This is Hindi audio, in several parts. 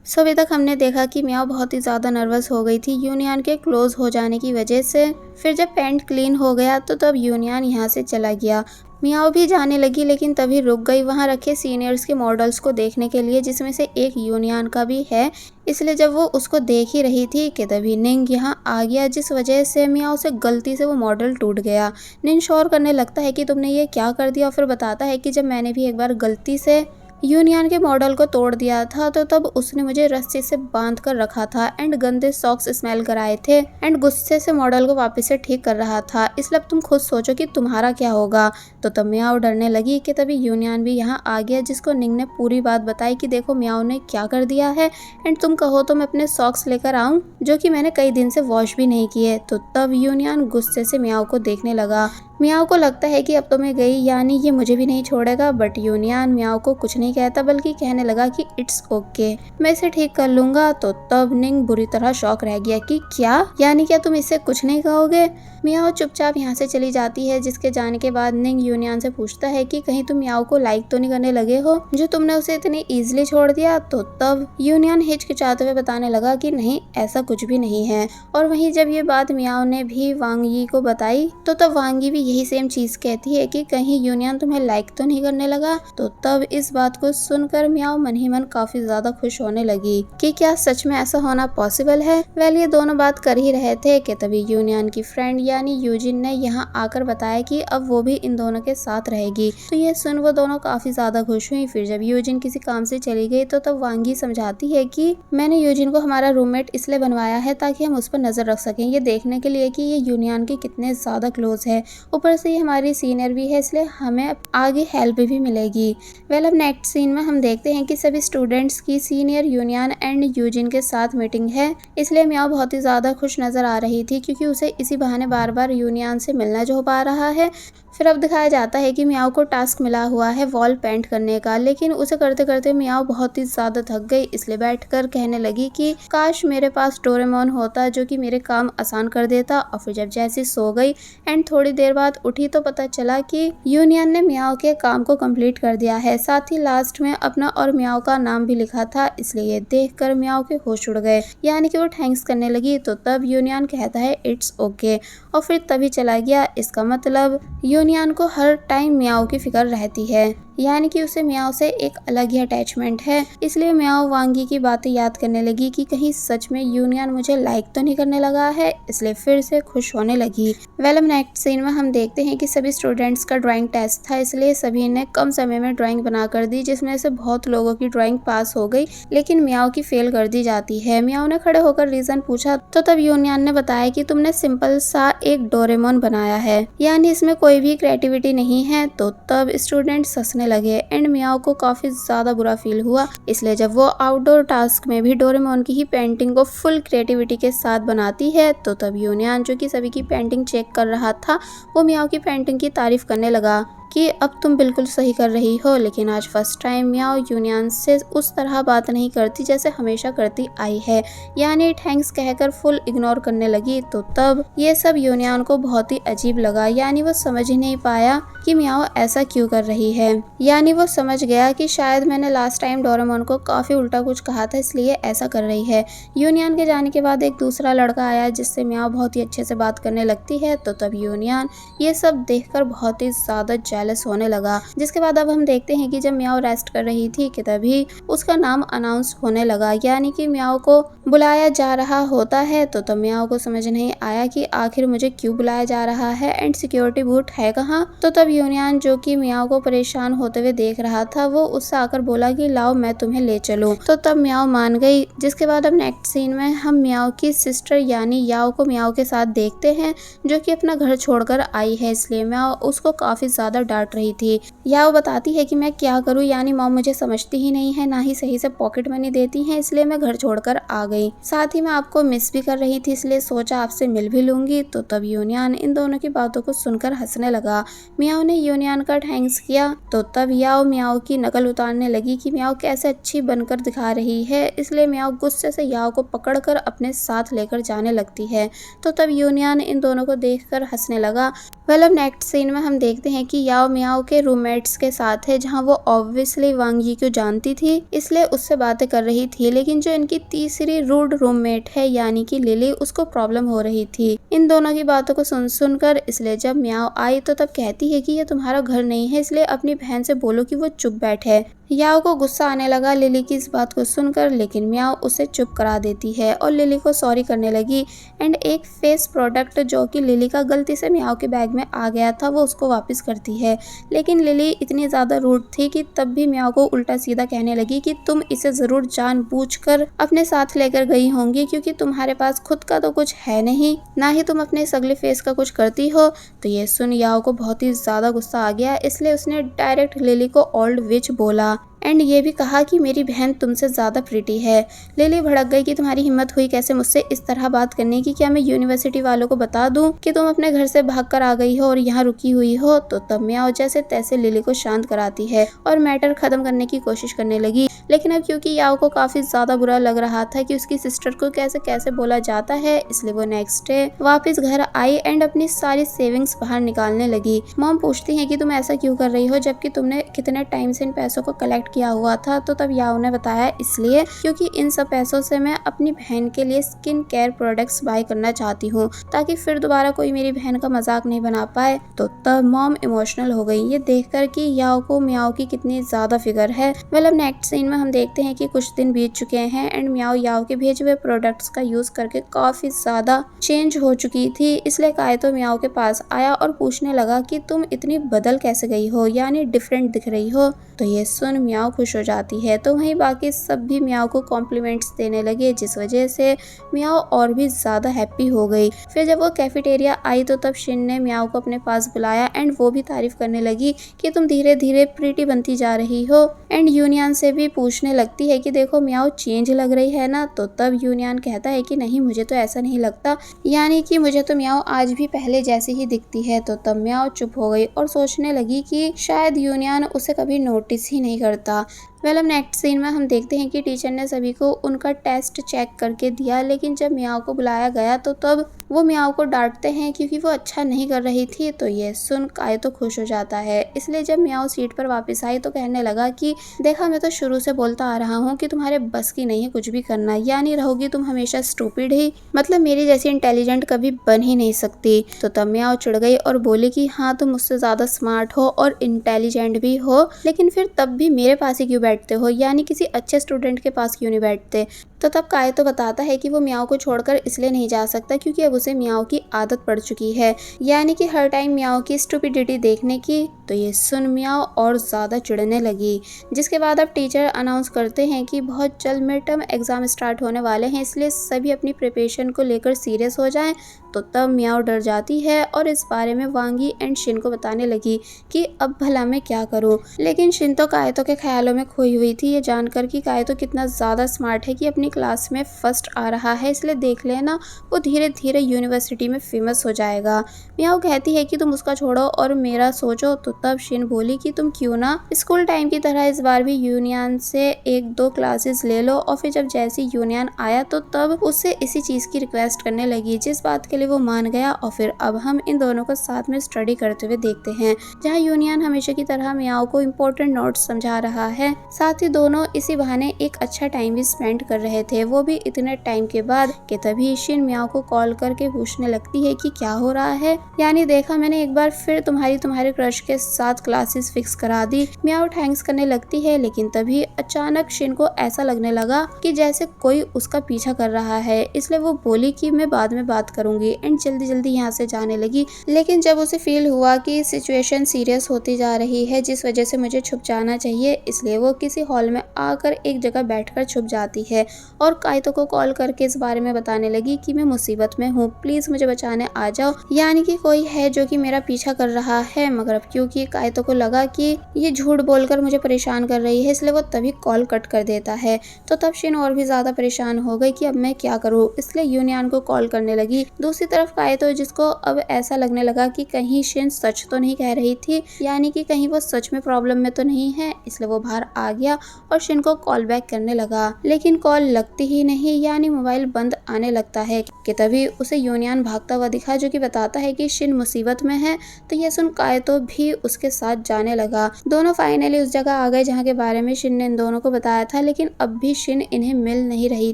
सो अभी तक हमने देखा कि मियाओ बहुत ही ज़्यादा नर्वस हो गई थी यूनियन के क्लोज हो जाने की वजह से। फिर जब पेंट क्लीन हो गया तो तब यूनियन यहाँ से चला गया। मियाओ भी जाने लगी लेकिन तभी रुक गई वहाँ रखे सीनियर्स के मॉडल्स को देखने के लिए, जिसमें से एक यूनियन का भी है। इसलिए जब वो उसको देख ही रही थी कि तभी निंग यहाँ आ गया, जिस वजह से मियाओ से गलती से वो मॉडल टूट गया। निंग शोर करने लगता है कि तुमने ये क्या कर दिया, और फिर बताता है कि जब मैंने भी एक बार गलती से यूनियन के मॉडल को तोड़ दिया था तो तब उसने मुझे रस्सी से बांध कर रखा था एंड गंदे सॉक्स स्मेल कराए थे एंड गुस्से से मॉडल को वापस से ठीक कर रहा था। इसलिए अब तुम खुद सोचो कि तुम्हारा क्या होगा। तो तब मियाओ डरने लगी कि तभी यूनियन भी यहाँ आ गया, जिसको निंग ने पूरी बात बताई कि देखो मियाओ ने क्या कर दिया है एंड तुम कहो तो मैं अपने सॉक्स लेकर आऊं जो कि मैंने कई दिन से वॉश भी नहीं किए। तो तब यूनियन गुस्से से मियाओ को देखने लगा। मियाओ को लगता है कि अब तो मैं गई यानी ये मुझे भी नहीं छोड़ेगा, बट यूनियन मियाओ को कुछ नहीं कहता बल्कि कहने लगा कि इट्स ओके, मैं इसे ठीक कर लूंगा। तो तब निंग बुरी तरह शॉक रह गया कि क्या, यानी क्या तुम इसे कुछ नहीं कहोगे। मियाओ चुपचाप यहाँ से चली जाती है, जिसके जाने के बाद निंग यूनियन से पूछता है कि कहीं तुम मियाओ को लाइक तो नहीं करने लगे हो जो तुमने उसे इतनी इजीली छोड़ दिया। तो तब यूनियन हिचकिचाते हुए बताने लगा कि नहीं ऐसा कुछ भी नहीं है। और वहीं जब ये बात मियाओ ने भी वांग यी को बताई तो तब वांग यी भी यही सेम चीज कहती है कि कहीं यूनियन तुम्हें लाइक तो नहीं करने लगा। तो तब इस बात को सुनकर मियाओ मन ही मन काफी ज्यादा खुश होने लगी कि क्या सच में ऐसा होना पॉसिबल है। वेल ये दोनों बात कर ही रहे थे कि तभी यूनियन की फ्रेंड यानी यूजिन ने यहाँ आकर बताया कि अब वो भी इन दोनों के साथ रहेगी। तो ये सुन वो दोनों काफी ज्यादा खुश हुई। फिर जब यूजिन किसी काम से चली गई तो तब वांग यी समझाती है कि मैंने यूजिन को हमारा रूममेट इसलिए बनवाया है ताकि हम उस पर नजर रख सकें, ये देखने के लिए कि ये यूनियन के कितने ज्यादा क्लोज है। ऊपर से ये हमारी सीनियर भी है, इसलिए हमें आगे हेल्प भी मिलेगी। वेल अब नेक्स्ट सीन में हम देखते हैं कि सभी स्टूडेंट्स की सीनियर यूनियन एंड यूजिन के साथ मीटिंग है। इसलिए मियाओ बहुत ही ज्यादा खुश नजर आ रही थी क्योंकि उसे इसी बहाने बार बार यूनियन से मिलना जो हो पा रहा है। फिर अब दिखाया जाता है कि मियाओ को टास्क मिला हुआ है वॉल पेंट करने का, लेकिन उसे करते करते मियाओ बहुत ही ज्यादा थक गई। इसलिए बैठकर कहने लगी कि काश मेरे पास डोरेमोन होता जो कि मेरे काम आसान कर देता। और फिर जब जैसी सो गई एंड थोड़ी देर बाद उठी तो पता चला कि यूनियन ने मियाओ के काम को कंप्लीट कर दिया है, साथ ही लास्ट में अपना और मियाओ का नाम भी लिखा था। इसलिए ये देखकर मियाओ के होश उड़ गए, यानी कि वो थैंक्स करने लगी। तो तब यूनियन कहता है इट्स ओके और फिर तभी चला गया। इसका मतलब यूनियन को हर टाइम मियाओ की फिक्र रहती है, यानी कि उसे मियाओ से एक अलग ही अटैचमेंट है। इसलिए मियाओ वांग यी की बातें याद करने लगी कि कहीं सच में यूनियन मुझे लाइक तो नहीं करने लगा है, इसलिए फिर से खुश होने लगी। वेल अब नेक्स्ट सीन में हम देखते हैं कि सभी स्टूडेंट्स का ड्राइंग टेस्ट था, इसलिए सभी ने कम समय में ड्राइंग बना कर दी, जिसमें से बहुत लोगों की ड्राइंग पास हो गई लेकिन मियाओ की फेल कर दी जाती है। मियाओ ने खड़े होकर रीजन पूछा तो तब यूनियन ने बताया कि तुमने सिंपल सा एक डोरेमोन बनाया है, यानी इसमें कोई भी क्रिएटिविटी नहीं है। तो तब स्टूडेंट्स हंसने लगे एंड मियाओ को काफी ज्यादा बुरा फील हुआ। इसलिए जब वो आउटडोर टास्क में भी डोरेमोन की ही पेंटिंग को फुल क्रिएटिविटी के साथ बनाती है तो तब यूनियन जो कि सभी की पेंटिंग चेक कर रहा था वो मियाओ की पेंटिंग की तारीफ करने लगा कि अब तुम बिल्कुल सही कर रही हो। लेकिन आज फर्स्ट टाइम मियाओ यूनियन से उस तरह बात नहीं करती जैसे हमेशा करती आई है, यानी थैंक्स कहकर फुल इग्नोर करने लगी। तो तब ये सब यूनियन को बहुत ही अजीब लगा, यानी वो समझ ही नहीं पाया कि मियाओ ऐसा क्यों कर रही है। यानी वो समझ गया कि शायद मैंने लास्ट टाइम डोरेमोन को काफी उल्टा कुछ कहा था इसलिए ऐसा कर रही है। यूनियन के जाने के बाद एक दूसरा लड़का आया जिससे मियाओ बहुत ही अच्छे से बात करने लगती है। तो तब यूनियन ये सब देखकर बहुत ही ज्यादा जेलस होने लगा। जिसके बाद अब हम देखते हैं कि जब मियाओ रेस्ट कर रही थी कि तभी उसका नाम अनाउंस होने लगा, यानी कि मियाओ को बुलाया जा रहा होता है। तो तब मियाओ को समझ नहीं आया कि आखिर मुझे क्यों बुलाया जा रहा है एंड सिक्योरिटी बूट है कहाँ। तो तब यूनियन जो कि मियाओ को परेशान होते हुए देख रहा था वो उससे आकर बोला कि लाओ मैं तुम्हें ले चलूं। तो तब मियाओ मान गई। जिसके बाद अब नेक्स्ट सीन में हम मियाओ की सिस्टर यानी याओ को मियाओ के साथ देखते हैं जो कि अपना घर छोड़कर आई है, इसलिए मियाओ उसको काफी ज्यादा डांट रही थी। याओ बताती है कि मैं क्या करूं, यानी मॉम मुझे समझती ही नहीं है, ना ही सही से पॉकेट मनी देती हैं, इसलिए मैं घर छोड़कर आ गई। साथ ही मैं आपको मिस भी कर रही थी इसलिए सोचा आपसे मिल भी लूंगी। तो तब यूनियन इन दोनों की बातों को सुनकर हंसने लगा। मियाओ ने यूनियन का थैंक्स किया। तो तब याओ मियाओ की नकल उतारने लगी कि मियाओ कैसे अच्छी बनकर दिखा रही है, इसलिए मियाओ गुस्से से याओ को पकड़कर अपने साथ लेकर जाने लगती है। तो तब यूनियन इन दोनों को देखकर हंसने लगा। वेल अब नेक्स्ट सीन में हम देखते हैं कि याओ याओ मियाओ के रूममेट्स के साथ है, जहाँ वो ऑब्वियसली वांग यी को जानती थी, इसलिए उससे बातें कर रही थी। लेकिन जो इनकी तीसरी रूड रूममेट है यानी कि लिली, उसको प्रॉब्लम हो रही थी इन दोनों की बातों को सुनकर। इसलिए जब मियाओ आई तो तब कहती है कि ये तुम्हारा घर नहीं है, इसलिए अपनी बहन से बोलो कि वो चुप बैठे। याओ को गुस्सा आने लगा लिली की इस बात को सुनकर, लेकिन मियाओ उसे चुप करा देती है और लिली को सॉरी करने लगी एंड एक फेस प्रोडक्ट जो कि लिली का गलती से मियाओ के बैग में आ गया था वो उसको वापस करती है। लेकिन लिली इतनी ज़्यादा रूड थी कि तब भी मियाओ को उल्टा सीधा कहने लगी कि तुम इसे ज़रूर जानबूझकर अपने साथ लेकर गई होंगी, क्योंकि तुम्हारे पास खुद का तो कुछ है नहीं, ना ही तुम अपने सगले फेस का कुछ करती हो। तो ये सुन याओ को बहुत ही ज़्यादा गुस्सा आ गया, इसलिए उसने डायरेक्ट लिली को ओल्ड विच बोला एंड ये भी कहा कि मेरी बहन तुमसे ज़्यादा प्रिटी है। लिली भड़क गई कि तुम्हारी हिम्मत हुई कैसे मुझसे इस तरह बात करने की, क्या मैं यूनिवर्सिटी वालों को बता दूं कि तुम अपने घर से भागकर आ गई हो और यहाँ रुकी हुई हो। तो तब मियाओ जैसे तैसे लिली को शांत कराती है और मैटर खत्म करने की कोशिश करने लगी। लेकिन अब क्योंकि याओ को काफ़ी ज़्यादा बुरा लग रहा था कि उसकी सिस्टर को कैसे कैसे बोला जाता है, इसलिए वो नेक्स्ट डे वापस घर आई एंड अपनी सारी सेविंग्स बाहर निकालने लगी। मॉम पूछती है कि तुम ऐसा क्यों कर रही हो, जबकि तुमने कितने टाइम से इन पैसों को कलेक्ट किया हुआ था। तो तब याओ ने बताया इसलिए क्योंकि इन सब पैसों से मैं अपनी बहन के लिए स्किन केयर प्रोडक्ट्स बाय करना चाहती हूँ, ताकि फिर दोबारा कोई मेरी बहन का मजाक नहीं बना पाए। तो तब मॉम इमोशनल हो गई ये देखकर कि याओ को मियाओ की कितनी ज्यादा फिक्र है। अब नेक्स्ट सीन में हम देखते हैं कि कुछ दिन बीत चुके हैं एंड मियाओ याओ के भेजे हुए प्रोडक्ट्स का यूज करके काफी ज्यादा चेंज हो चुकी थी। इसलिए कायतो मियाओ के पास आया और पूछने लगा कि तुम इतनी बदल कैसे गई हो, यानी डिफरेंट दिख रही हो। तो ये सुन मियाओ खुश हो जाती है। तो वहीं बाकी सब भी मियाओ को कॉम्प्लीमेंट्स देने लगे, जिस वजह से मियाओ और भी ज़्यादा हैप्पी हो गई। फिर जब वो कैफेटेरिया आई तो तब शिन ने मियाओ को अपने पास बुलाया एंड वो भी तारीफ करने लगी कि तुम धीरे धीरे प्रीटी बनती जा रही हो। एंड यूनियन से भी पूछने लगती है कि देखो मियाओ चेंज लग रही है ना। तो तब यूनियन कहता है कि नहीं, मुझे तो ऐसा नहीं लगता, यानी कि मुझे तो मियाओ आज भी पहले जैसी ही दिखती है। तो तब मियाओ चुप हो गई और सोचने लगी कि शायद यूनियन उसे कभी नोटिस ही नहीं करता। अब नेक्स्ट सीन में हम देखते हैं कि टीचर ने सभी को उनका टेस्ट चेक करके दिया, लेकिन जब मियाओ को बुलाया गया तो तब वो मियाओ को डांटते हैं क्योंकि वो अच्छा नहीं कर रही थी। तो ये सुन कायतो खुश हो जाता है। इसलिए जब मियाओ सीट पर वापस आई तो कहने लगा कि देखा, मैं तो शुरू से बोलता आ रहा हूँ कि तुम्हारे बस की नहीं है कुछ भी करना, यानी रहोगी तुम हमेशा स्टूपिड ही, मतलब मेरी जैसी इंटेलिजेंट कभी बन ही नहीं सकती। तो तब मियाओ चिढ़ गई और बोली कि हाँ, तुम मुझसे ज़्यादा स्मार्ट हो और इंटेलिजेंट भी हो, लेकिन फिर तब भी मेरे पास ही क्यों बैठते हो, यानी किसी अच्छे स्टूडेंट के पास क्यों नहीं बैठते। तो तब कायतो बताता है कि वो मियाओ को छोड़कर इसलिए नहीं जा सकता क्योंकि अब उसे मियाओ की आदत पड़ चुकी है, यानी कि हर टाइम मियाओ की स्टुपिडिटी देखने की। तो ये सुन मियाओ और ज़्यादा चिढ़ने लगी। जिसके बाद अब टीचर अनाउंस करते हैं कि बहुत जल्द मिड टर्म एग्ज़ाम स्टार्ट होने वाले हैं, इसलिए सभी अपनी प्रिपरेशन को लेकर सीरियस हो जाएं। तो तब मियाओ डर जाती है और इस बारे में वांग यी एंड शिन को बताने लगी कि अब भला मैं क्या करूं। लेकिन शिन तो कायतो के ख्यालों में खोई हुई थी, ये जानकर कि कायतो कितना ज़्यादा स्मार्ट है कि अपनी क्लास में फर्स्ट आ रहा है, इसलिए देख लेना वो धीरे धीरे यूनिवर्सिटी में फेमस हो जाएगा। मियाओ कहती है कि तुम उसका छोड़ो और मेरा सोचो। तो तब शिन बोली कि तुम क्यों ना स्कूल टाइम की तरह इस बार भी यूनियन से 1-2 क्लासेस ले लो। और फिर जब जैसी यूनियन आया तो तब उससे इसी चीज़ की रिक्वेस्ट करने लगी, जिस बात के लिए वो मान गया। और फिर अब हम इन दोनों को साथ में स्टडी करते हुए देखते हैं, जहाँ यूनियन हमेशा की तरह मियाओ को इम्पोर्टेंट नोट्स समझा रहा है। साथ ही दोनों इसी बहाने एक अच्छा टाइम भी स्पेंड कर रहे थे, वो भी इतने टाइम के बाद। कि तभी शिन मियाओ को कॉल करके पूछने लगती है कि क्या हो रहा है, यानी देखा, मैंने एक बार फिर तुम्हारे क्रश के साथ क्लासेस फिक्स करा दी। मियाओ थैंक्स करने लगती है, लेकिन तभी अचानक शिन को ऐसा लगने लगा कि जैसे कोई उसका पीछा कर रहा है, इसलिए वो बोली कि मैं बाद में बात करूंगी एंड जल्दी जल्दी यहाँ से जाने लगी। लेकिन जब उसे फील हुआ कि सिचुएशन सीरियस होती जा रही है, जिस वजह से मुझे छुप जाना चाहिए, इसलिए वो किसी हॉल में आकर एक जगह बैठकर छुप जाती है और कायतो को कॉल करके इस बारे में बताने लगी कि मैं मुसीबत में हूँ, प्लीज मुझे बचाने आ जाओ, यानी कि कोई है जो कि मेरा पीछा कर रहा है। मगर अब क्योंकि कायतो को लगा कि ये झूठ बोलकर मुझे परेशान कर रही है, इसलिए वो तभी कॉल कट कर देता है। तो तब शिन और भी ज्यादा परेशान हो गई कि अब मैं क्या करूँ, इसलिए यूनियन को कॉल करने लगी। दूसरी तरफ कायतो, जिसको अब ऐसा लगने लगा कि कहीं शिन सच तो नहीं कह रही थी, यानी कि कहीं वो सच में प्रॉब्लम में तो नहीं है, इसलिए वो बाहर आ गया और शिन को कॉल बैक करने लगा। लेकिन कॉल लगती ही नहीं, यानी मोबाइल बंद आने लगता है। कि तभी उसे यूनियन भागता हुआ दिखा, जो कि बताता है कि शिन मुसीबत में है। तो यह सुन कायतो भी उसके साथ जाने लगा। दोनों फाइनली उस जगह आ गए जहाँ के बारे में शिन ने इन दोनों को बताया था, लेकिन अब भी शिन इन्हें मिल नहीं रही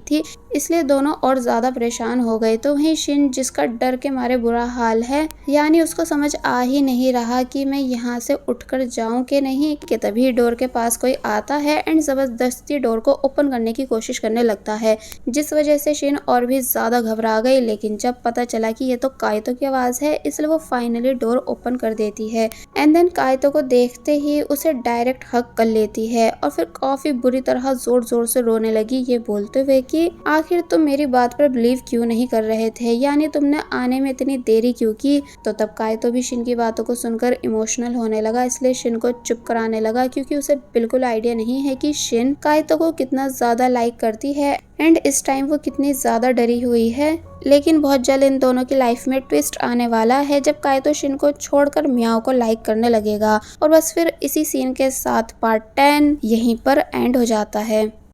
थी, इसलिए दोनों और ज्यादा परेशान हो गए। तो वहीं शिन, जिसका डर के मारे बुरा हाल है, यानी उसको समझ आ ही नहीं रहा कि मैं यहाँ से उठकर जाऊं कि नहीं, कि तभी डोर के पास कोई आता है एंड जबरदस्ती डोर को ओपन करने की कोशिश करने लगता है, जिस वजह से शिन और भी ज्यादा घबरा गई। लेकिन जब पता चला कि ये तो काइतो की आवाज है, इसलिए वो फाइनली डोर ओपन कर देती है एंड देन काइतो को देखते ही उसे डायरेक्ट हक कर लेती है और फिर काफी बुरी तरह जोर जोर से रोने लगी, ये बोलते हुए कि आखिर तुम मेरी बात पर बिलीव क्यों नहीं कर रहे थे, यानी तुमने आने में इतनी देरी क्यों की। तो तब काइतो भी शिन की बातों को सुनकर इमोशनल होने लगा, इसलिए शिन को चुप कराने लगा, क्योंकि उसे बिल्कुल आइडिया नहीं है कि शिन काइतो को कितना ज्यादा लाइक करती है एंड इस टाइम वो कितनी ज्यादा डरी हुई है। लेकिन बहुत जल्द इन दोनों की लाइफ में ट्विस्ट आने वाला है, जब काइतो शिन को छोड़कर मियाओ को लाइक करने लगेगा। और बस फिर इसी सीन के साथ पार्ट 10 यहीं पर एंड हो जाता है।